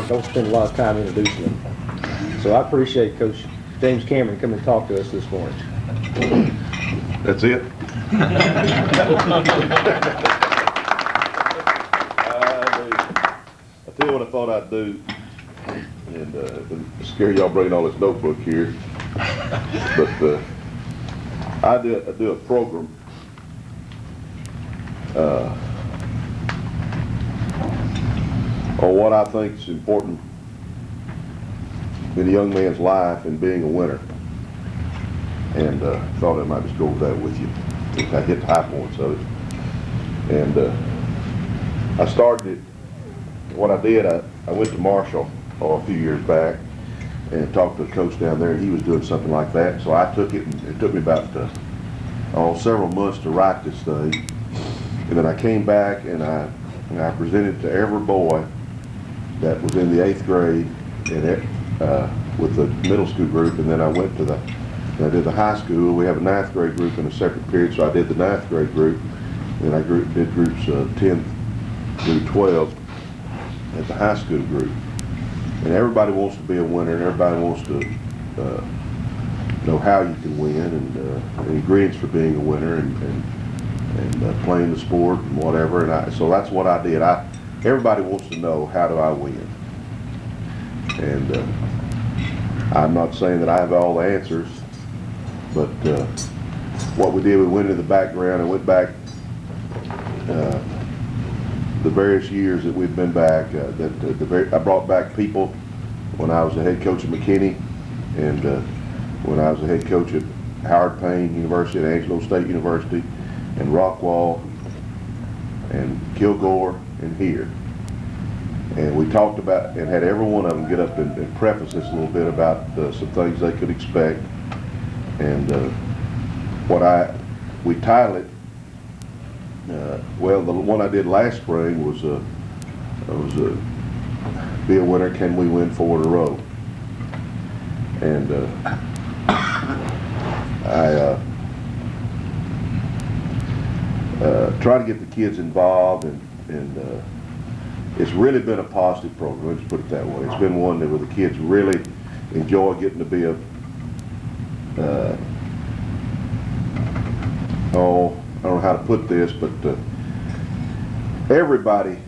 Don't spend a lot of time introducing them. So I appreciate Coach James Cameron coming to talk to us this morning. That's it? I tell you what I thought I'd do, and scare y'all bringing all this notebook here, but I do a program on what I think is important in a young man's life and being a winner. And thought I might just go over that with you. I hit the high points of it. And I started it, what I did, I went to Marshall a few years back and talked to a coach down there, and he was doing something like that. So I took it, and it took me about several months to write this thing. And then I came back and I presented it to every boy that was in the 8th grade and with the middle school group, and then I went to I did the high school. We have a 9th grade group in a separate period, so I did the 9th grade group, and I did groups 10 through 12 at the high school group. And everybody wants to be a winner, and everybody wants to know how you can win, and ingredients for being a winner, and playing the sport and whatever. And so that's what I did. Everybody wants to know, how do I win? And I'm not saying that I have all the answers, but what we did, we went into the background and went back the various years that we've been back. I brought back people when I was the head coach at McKinney, and when I was the head coach at Howard Payne University, at Angelo State University, and Rockwall, and Kilgore, and here. And we talked about, and had every one of them get up and preface this a little bit about some things they could expect. And we titled it, well, the one I did last spring was Be a Winner, Can We Win 4 in a Row? And I try to get the kids involved, and it's really been a positive program. Let's put it that way. It's been one where the kids really enjoy getting to be I don't know how to put this, but everybody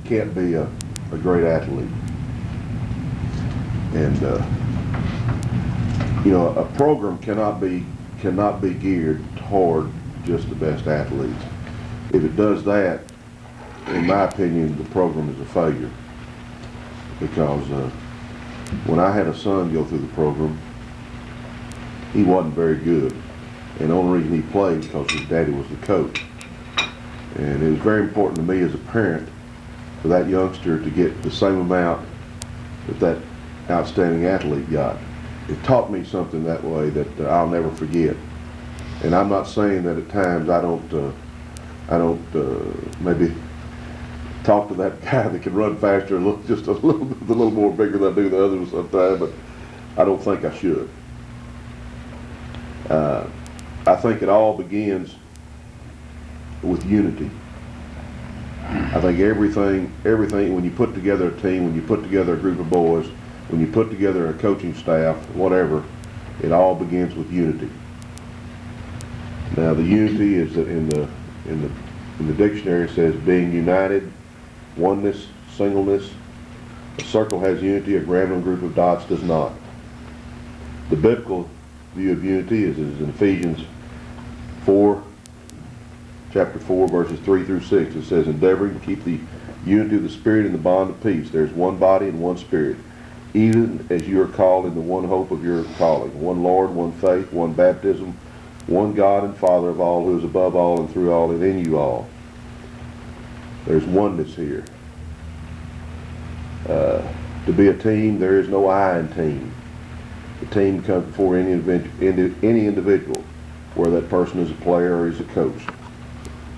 can't be a great athlete. And you know, a program cannot be geared toward just the best athletes. If it does that, in my opinion, the program is a failure. Because when I had a son go through the program, he wasn't very good. And the only reason he played was because his daddy was the coach. And it was very important to me as a parent for that youngster to get the same amount that outstanding athlete got. It taught me something that way that I'll never forget. And I'm not saying that at times I don't maybe talk to that guy that can run faster just a little more bigger than I do the others sometimes, but I don't think I should. I think it all begins with unity. I think everything, when you put together a team, when you put together a group of boys, when you put together a coaching staff, whatever, it all begins with unity. Now, the unity is in the dictionary, it says being united, oneness, singleness. A circle has unity, a random group of dots does not. The biblical view of unity is in Ephesians 4, chapter 4, verses 3 through 6. It says, endeavoring to keep the unity of the Spirit in the bond of peace. There's one body and one Spirit, even as you are called in the one hope of your calling. One Lord, one faith, one baptism, one God and Father of all, who is above all and through all and in you all. There's oneness here. To be a team, there is no I in team. The team comes before any individual. whether that person is a player or is a coach.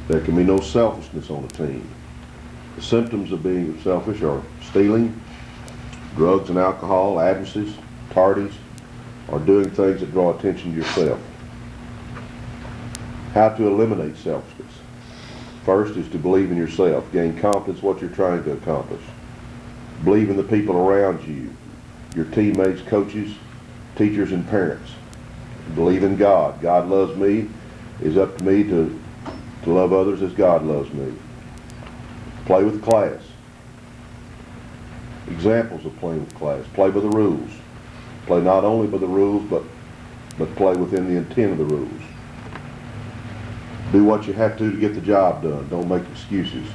There can be no selfishness on a team. The symptoms of being selfish are stealing, drugs and alcohol, absences, tardies, or doing things that draw attention to yourself. How to eliminate selfishness. First is to believe in yourself. Gain confidence in what you're trying to accomplish. Believe in the people around you, your teammates, coaches, teachers, and parents. Believe in God. God loves me. It's up to me to love others as God loves me. Play with class. Examples of playing with class. Play by the rules. Play not only by the rules, but play within the intent of the rules. Do what you have to get the job done. Don't make excuses.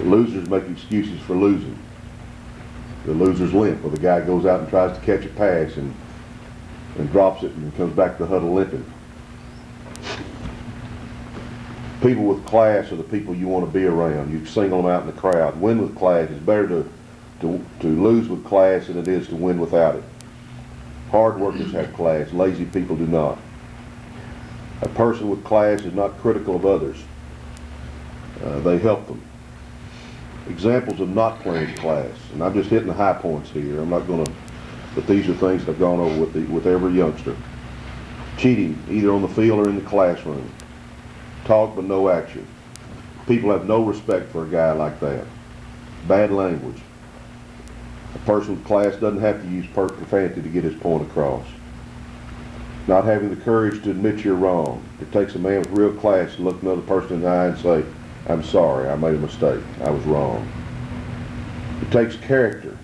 Losers make excuses for losing. The loser's limp, or the guy goes out and tries to catch a pass and drops it and comes back to the huddle limping. People with class are the people you want to be around. You single them out in the crowd. Win with class. It's better to lose with class than it is to win without it. Hard workers have class. Lazy people do not. A person with class is not critical of others. They help them. Examples of not playing class, and I'm just hitting the high points here. I'm not going to, but these are things that I've gone over with every youngster. Cheating, either on the field or in the classroom. Talk but no action. People have no respect for a guy like that. Bad language. A person with class doesn't have to use profanity to get his point across. Not having the courage to admit you're wrong. It takes a man with real class to look another person in the eye and say, I'm sorry, I made a mistake, I was wrong. It takes character.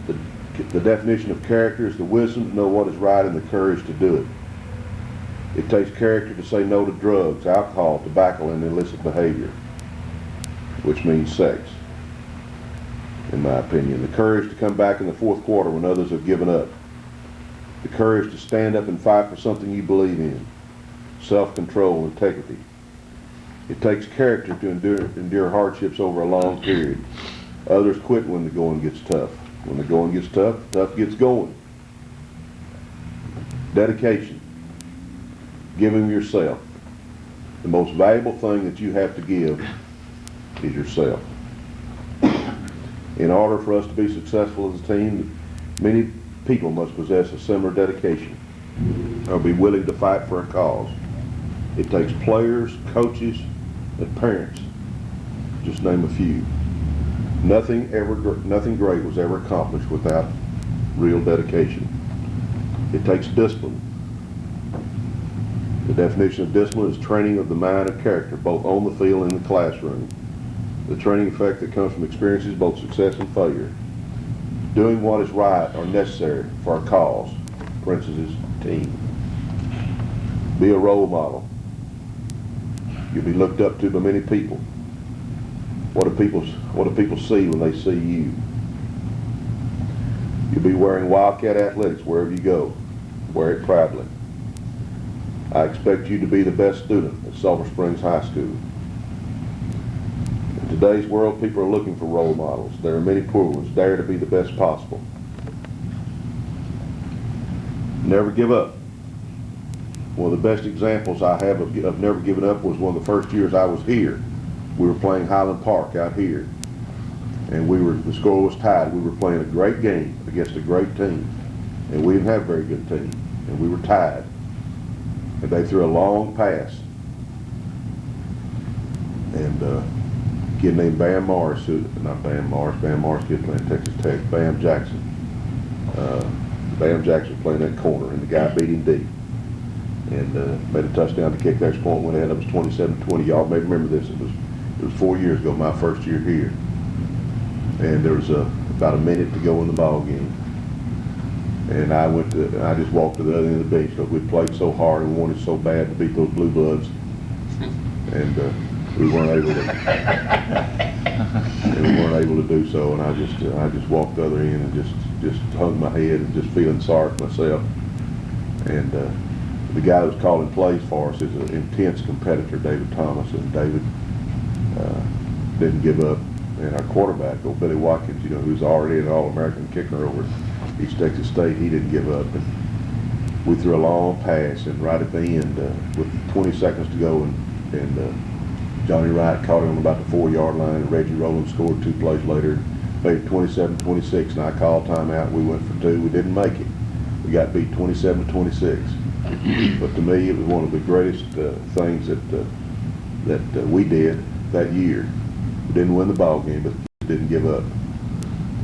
The definition of character is the wisdom to know what is right and the courage to do it. It takes character to say no to drugs, alcohol, tobacco, and illicit behavior, which means sex, in my opinion. The courage to come back in the fourth quarter when others have given up. The courage to stand up and fight for something you believe in. Self-control, integrity. It takes character to endure hardships over a long period. Others quit when the going gets tough. When the going gets tough, tough gets going. Dedication. Giving yourself. The most valuable thing that you have to give is yourself. In order for us to be successful as a team, many people must possess a similar dedication or be willing to fight for a cause. It takes players, coaches, and parents, just name a few. Nothing great was ever accomplished without real dedication. It takes discipline. The definition of discipline is training of the mind and character, both on the field and in the classroom. The training effect that comes from experiences, both success and failure. Doing what is right or necessary for a cause, for instance, team. Be a role model. You'll be looked up to by many people. What do people see when they see you? You'll be wearing Wildcat athletics wherever you go. Wear it proudly. I expect you to be the best student at Sulphur Springs High School. In today's world, people are looking for role models. There are many poor ones. Dare to be the best possible. Never give up. One of the best examples I have of never giving up was one of the first years I was here. We were playing Highland Park out here, and the score was tied. We were playing a great game against a great team, and we didn't have a very good team, and we were tied. And they threw a long pass, and a kid named Bam Morris, Bam Morris kid playing Texas Tech, Bam Jackson playing that corner, and the guy beat him deep. And made a touchdown to kick the extra point, went ahead. It was 27-20. Y'all may remember this. It was 4 years ago, my first year here. And there was about a minute to go in the ball game. And I just walked to the other end of the bench because we'd played so hard and wanted so bad to beat those Blue Bloods. And we weren't able to do so. And I just walked the other end and just hung my head and just feeling sorry for myself. And the guy that was calling plays for us is an intense competitor, David Thomas, and David didn't give up. And our quarterback, old Billy Watkins, who's already an All-American kicker over at East Texas State, he didn't give up. we threw a long pass, and right at the end, with 20 seconds to go, and Johnny Wright caught him about the 4-yard line, and Reggie Rowland scored 2 plays later, made it 27-26, and I called timeout. We went for 2. We didn't make it. We got beat 27-26. But to me, it was one of the greatest things that we did that year. We didn't win the ball game, but didn't give up.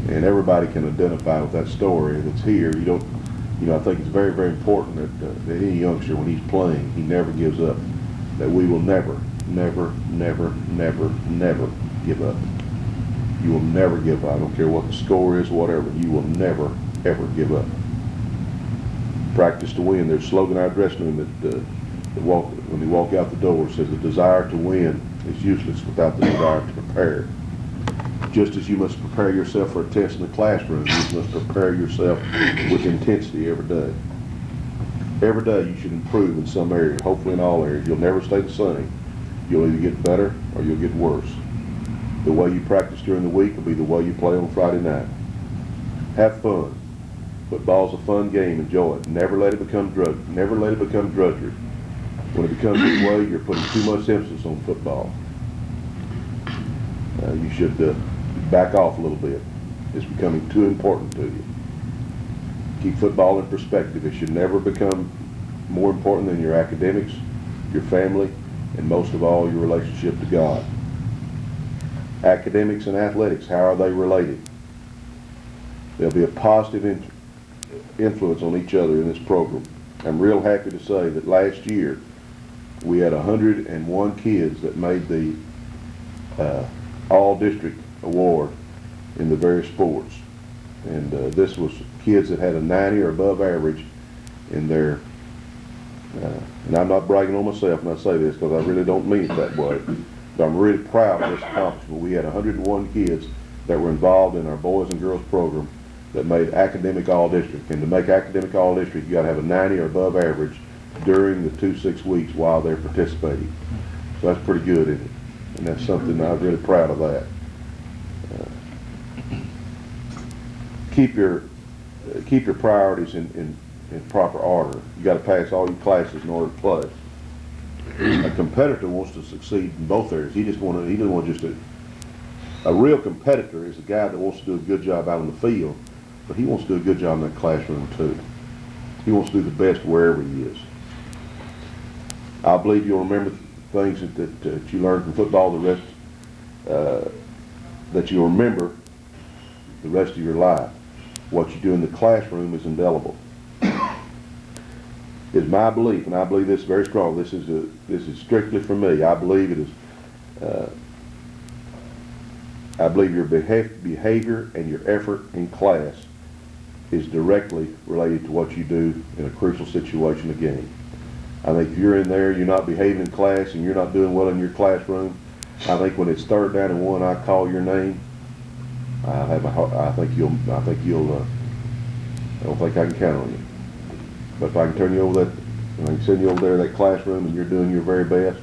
And everybody can identify with that story that's here. I think it's very, very important that any youngster, when he's playing, he never gives up. That we will never, never, never, never, never give up. You will never give up. I don't care what the score is, whatever. You will never, ever give up. Practice to win. There's a slogan in our dressing room that when they walk out the door, says the desire to win is useless without the desire to prepare. Just as you must prepare yourself for a test in the classroom, you must prepare yourself with intensity every day. Every day you should improve in some area, hopefully in all areas. You'll never stay the same. You'll either get better or you'll get worse. The way you practice during the week will be the way you play on Friday night. Have fun. Football's a fun game. Enjoy it. Never let it become drudgery. When it becomes this way, you're putting too much emphasis on football. You should back off a little bit. It's becoming too important to you. Keep football in perspective. It should never become more important than your academics, your family, and most of all, your relationship to God. Academics and athletics, how are they related? There'll be a positive influence on each other in this program. I'm real happy to say that last year we had 101 kids that made the all-district award in the various sports. And this was kids that had a 90 or above average in their, and I'm not bragging on myself when I say this because I really don't mean it that way, but I'm really proud of this accomplishment. We had 101 kids that were involved in our boys and girls program that made academic all-district. And to make academic all-district, you got to have a 90 or above average during the 2 6 weeks while they're participating. So that's pretty good, isn't it? And that's something I'm really proud of that. Keep your priorities in proper order. You got to pass all your classes in order to play. A competitor wants to succeed in both areas. He doesn't want just a real competitor is a guy that wants to do a good job out on the field, but he wants to do a good job in that classroom too. He wants to do the best wherever he is. I believe you'll remember things that you learned from football that you'll remember the rest of your life. What you do in the classroom is indelible. It's my belief, and I believe this very strong. This is strictly for me. I believe it is. I believe your behavior and your effort in class is directly related to what you do in a crucial situation, a game. I think if you're in there, you're not behaving in class, and you're not doing well in your classroom, I think when it's 3rd down and 1, I call your name. I think you'll. I don't think I can count on you. But if I can turn you over and I can send you over there to that classroom, and you're doing your very best,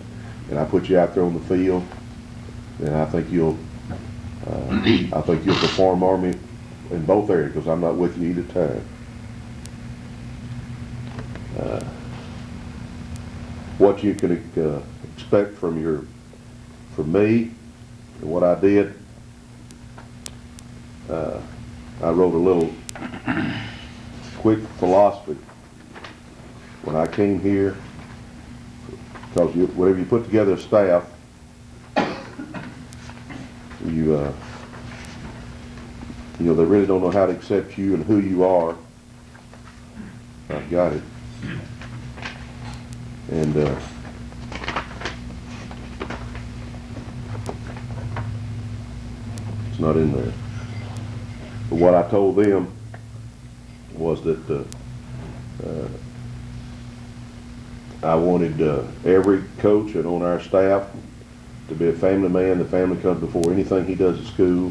and I put you out there on the field, then I think you'll perform on me in both areas because I'm not with you either time. What you can expect from me and what I did, I wrote a little quick philosophy when I came here, because whenever you put together a staff, they really don't know how to accept you and who you are. I've got it. And it's not in there. But what I told them was that I wanted every coach and on our staff to be a family man. The family comes before anything he does at school.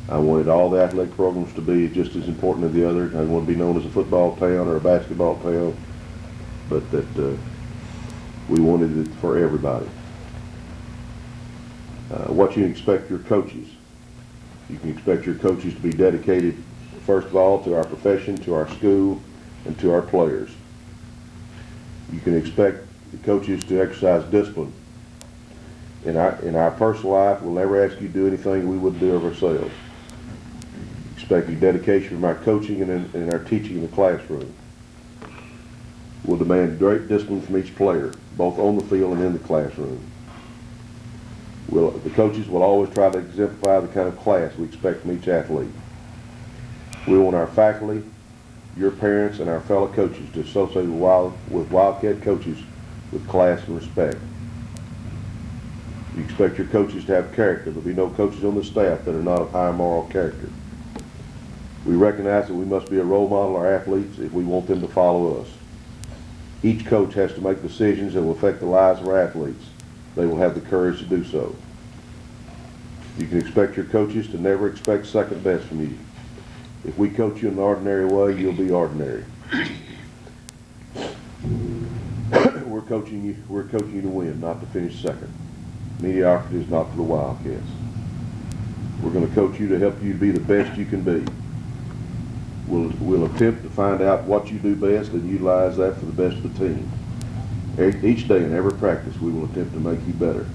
I wanted all the athletic programs to be just as important as the other. I didn't want to be known as a football town or a basketball town, but that we wanted it for everybody. What you expect your coaches. You can expect your coaches to be dedicated, first of all, to our profession, to our school, and to our players. You can expect the coaches to exercise discipline. In our personal life, we'll never ask you to do anything we wouldn't do of ourselves. Expect your dedication from our coaching and our teaching in the classroom. We'll demand great discipline from each player, both on the field and in the classroom. The coaches will always try to exemplify the kind of class we expect from each athlete. We want our faculty, your parents, and our fellow coaches to associate with Wildcat coaches with class and respect. You expect your coaches to have character. There'll be no coaches on the staff that are not of high moral character. We recognize that we must be a role model to our athletes if we want them to follow us. Each coach has to make decisions that will affect the lives of our athletes. They will have the courage to do so. You can expect your coaches to never expect second best from you. If we coach you in an ordinary way, you'll be ordinary. We're coaching you to win, not to finish second. Mediocrity is not for the Wildcats. We're going to coach you to help you be the best you can be. We'll attempt to find out what you do best and utilize that for the best of the team. Each day in every practice, we will attempt to make you better.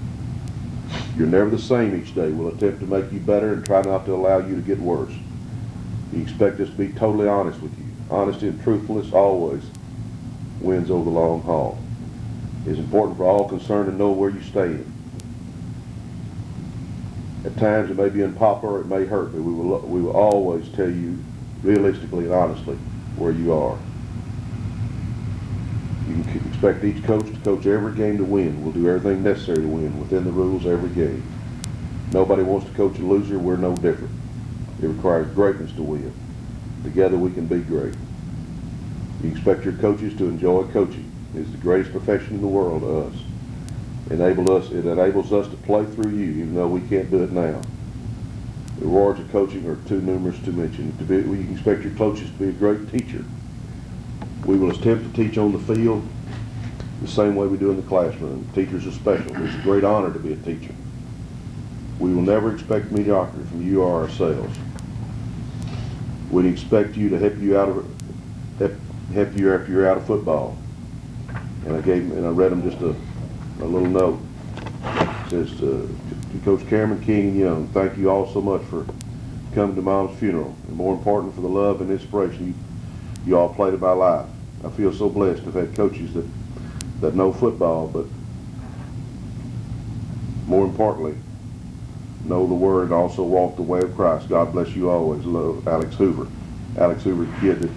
You're never the same each day. We'll attempt to make you better and try not to allow you to get worse. You expect us to be totally honest with you. Honesty and truthfulness always wins over the long haul. It's important for all concerned to know where you stand. At times it may be unpopular, it may hurt, but we will always tell you realistically and honestly where you are. You can expect each coach to coach every game to win. We'll do everything necessary to win within the rules every game. Nobody wants to coach a loser. We're no different. It requires greatness to win. Together we can be great. You expect your coaches to enjoy coaching. It's the greatest profession in the world to us. It enables us to play through you, even though we can't do it now. The rewards of coaching are too numerous to mention. You can expect your coaches to be a great teacher. We will attempt to teach on the field the same way we do in the classroom. Teachers are special. It's a great honor to be a teacher. We will never expect mediocrity from you or ourselves. We expect you to help you after you're out of football. And I read them just a little note. It says to Coach Cameron, King, and Young, thank you all so much for coming to Mom's funeral, and more important, for the love and inspiration you all played in my life. I feel so blessed to have had coaches that know football, but more importantly, know the Word and also walk the way of Christ. God bless you always. Love, Alex Hoover. Alex Hoover, a kid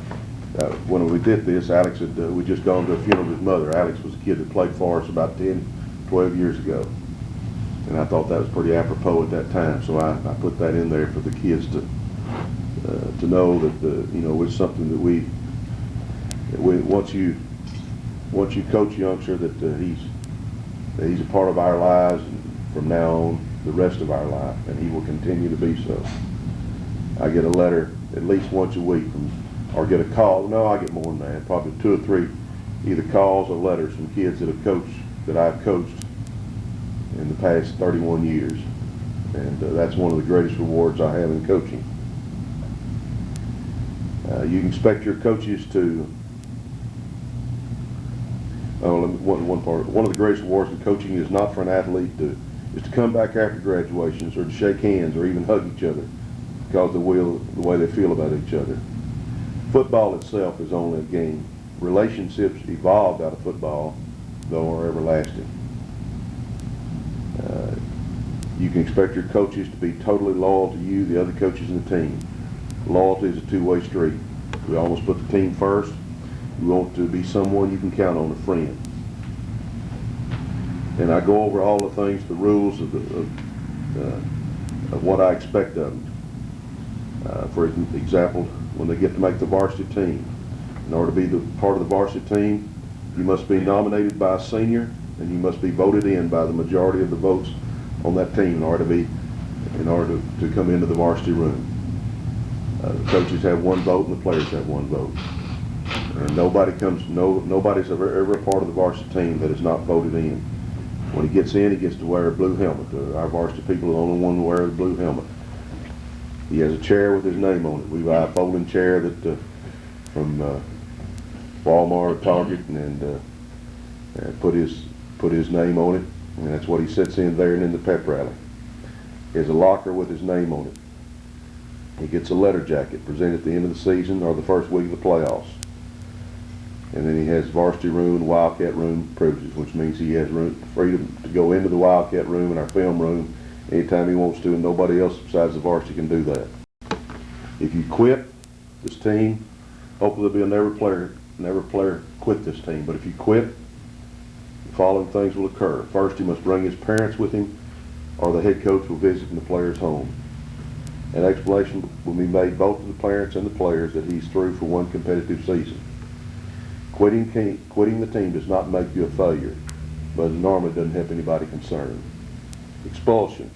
that, when we did this, Alex had, we just gone to a funeral of his mother. Alex was a kid that played for us about 10, 12 years ago. And I thought that was pretty apropos at that time, so I put that in there for the kids to know that it's something that we once you coach a youngster that he's a part of our lives, and from now on the rest of our life, and he will continue to be so. I get a letter at least once a week or get a call. No, I get more than that. Probably 2 or 3 either calls or letters from kids that I've coached in the past 31 years. And that's one of the greatest rewards I have in coaching. You can expect your coaches to, one of the greatest rewards in coaching is not for an athlete is to come back after graduations or to shake hands or even hug each other because of the way they feel about each other. Football itself is only a game. Relationships evolved out of football, though, are everlasting. You can expect your coaches to be totally loyal to you, the other coaches in the team. Loyalty is a two-way street. We always put the team first. We want to be someone you can count on, a friend. And I go over all the things, the rules of what I expect of them. For example, when they get to make the varsity team, in order to be part of the varsity team, you must be nominated by a senior, and you must be voted in by the majority of the votes on that team in order to come into the varsity room. The coaches have 1 vote and the players have 1 vote. And nobody's ever a part of the varsity team that is not voted in. When he gets in, he gets to wear a blue helmet. Our varsity people are the only one to wear the blue helmet. He has a chair with his name on it. We buy a folding chair that from Walmart or Target, and and put his name on it, and that's what he sits in there and in the pep rally. There's a locker with his name on it. He gets a letter jacket presented at the end of the season or the first week of the playoffs. And then he has varsity room and wildcat room privileges, which means he has freedom to go into the wildcat room and our film room anytime he wants to, and nobody else besides the varsity can do that. If you quit this team, hopefully there'll be a never player quit this team, but if you quit, the following things will occur. First, he must bring his parents with him, or the head coach will visit in the player's home. An explanation will be made both to the parents and the players that he's through for one competitive season. Quitting the team does not make you a failure, but it normally doesn't help anybody concerned. Expulsion.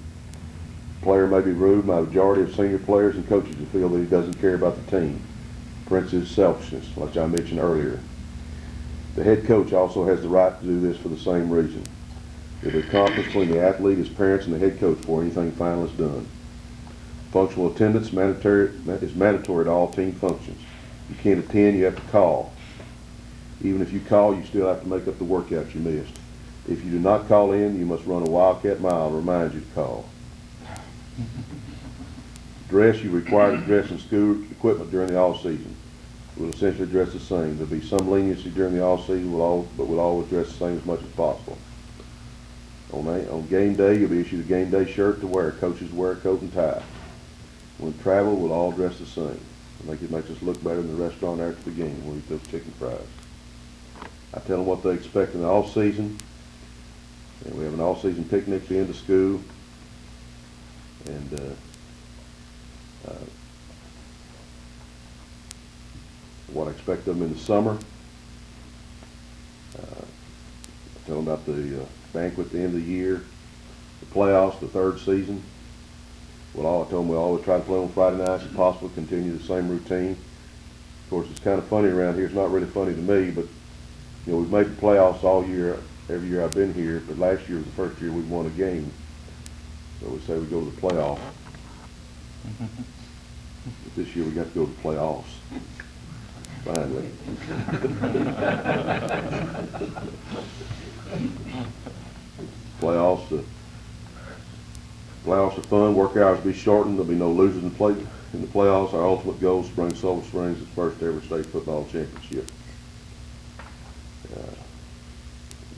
The player may be rude by the majority of senior players and coaches who feel that he doesn't care about the team. For instance, selfishness, like I mentioned earlier. The head coach also has the right to do this for the same reason. It is a conference between the athlete, his parents, and the head coach before anything final is done. Functional attendance is mandatory at all team functions. You can't attend, you have to call. Even if you call, you still have to make up the workouts you missed. If you do not call in, you must run a wildcat mile to remind you to call. Dress, you require to dress in school equipment during the off-season. We'll essentially dress the same. There'll be some leniency during the off-season, but we'll always dress the same as much as possible. On game day, you'll be issued a game day shirt to wear. Coaches wear a coat and tie. When travel, we'll all dress the same. I think it makes us look better in the restaurant after the game when we eat those chicken fries. I tell them what they expect in the off-season. And we have an all-season picnic at the end of school. And what I expect of them in the summer. I tell them about the banquet at the end of the year, the playoffs, the third season. I told them we always try to play on Friday nights if possible, continue the same routine. Of course, it's kind of funny around here. It's not really funny to me, but you know, we've made the playoffs all year, every year I've been here, but last year was the first year we won a game. So we say we go to the playoffs. But this year we got to go to the playoffs. Finally. Playoffs are fun. Work hours will be shortened. There'll be no losers in the playoffs. Our ultimate goal is to bring Sulphur Springs its first ever state football championship.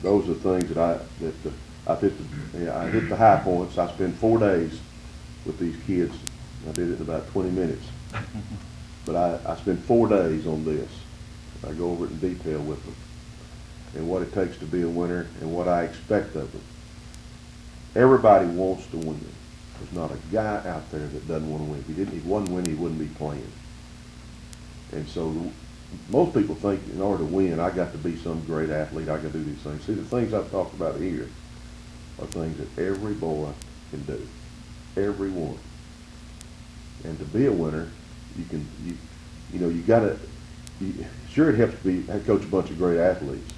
Those are things that I hit the high points. I spent 4 days with these kids. I did it in about 20 minutes. But I spent 4 days on this. I go over it in detail with them and what it takes to be a winner and what I expect of them. Everybody wants to win. There's not a guy out there that doesn't want to win. If he wasn't winning, he wouldn't be playing. And so most people think in order to win, I got to be some great athlete. I got to do these things. See, the things I've talked about here are things that every boy can do. Every one. And to be a winner, sure it helps to coach a bunch of great athletes.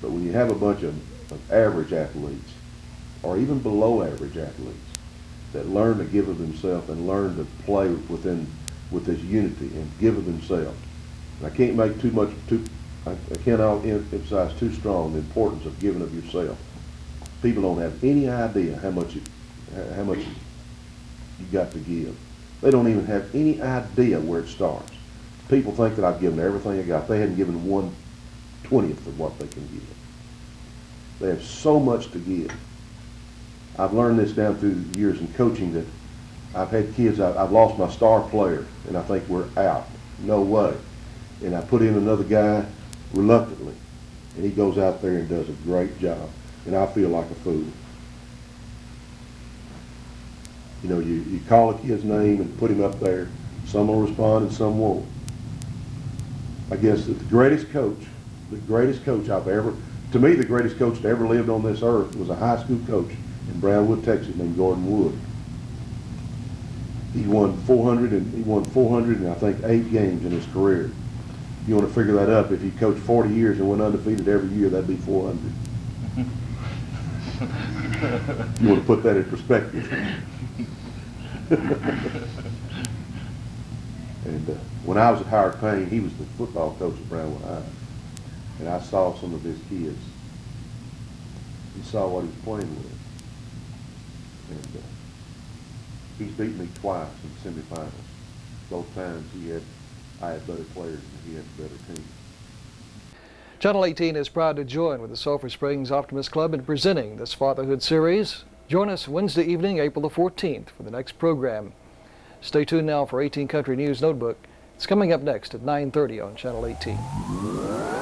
But when you have a bunch of average athletes, or even below average athletes, that learn to give of themselves and learn to play with this unity and give of themselves. And I can't make I cannot emphasize too strong the importance of giving of yourself. People don't have any idea how much you got to give. They don't even have any idea where it starts. People think that I've given everything I got. They haven't given 1/20th of what they can give. They have so much to give. I've learned this down through the years in coaching that I've had kids, I've lost my star player, and I think we're out. No way. And I put in another guy reluctantly, and he goes out there and does a great job, and I feel like a fool. You know, you call a kid's name and put him up there. Some will respond and some won't. I guess that the greatest coach I've ever, to me, the greatest coach that ever lived on this earth was a high school coach in Brownwood, Texas, named Gordon Wood. He won 400 and I think 8 games in his career. If you want to figure that up, if he coached 40 years and went undefeated every year, that'd be 400. You want to put that in perspective. And when I was at Howard Payne, he was the football coach at Brownwood High. and I saw some of his kids and saw what he was playing with. And he's beat me twice in semifinals. Both times I had better players and he had a better team. Channel 18 is proud to join with the Sulphur Springs Optimist Club in presenting this Fatherhood series. Join us Wednesday evening, April the 14th for the next program. Stay tuned now for 18 Country News Notebook. It's coming up next at 9:30 on Channel 18.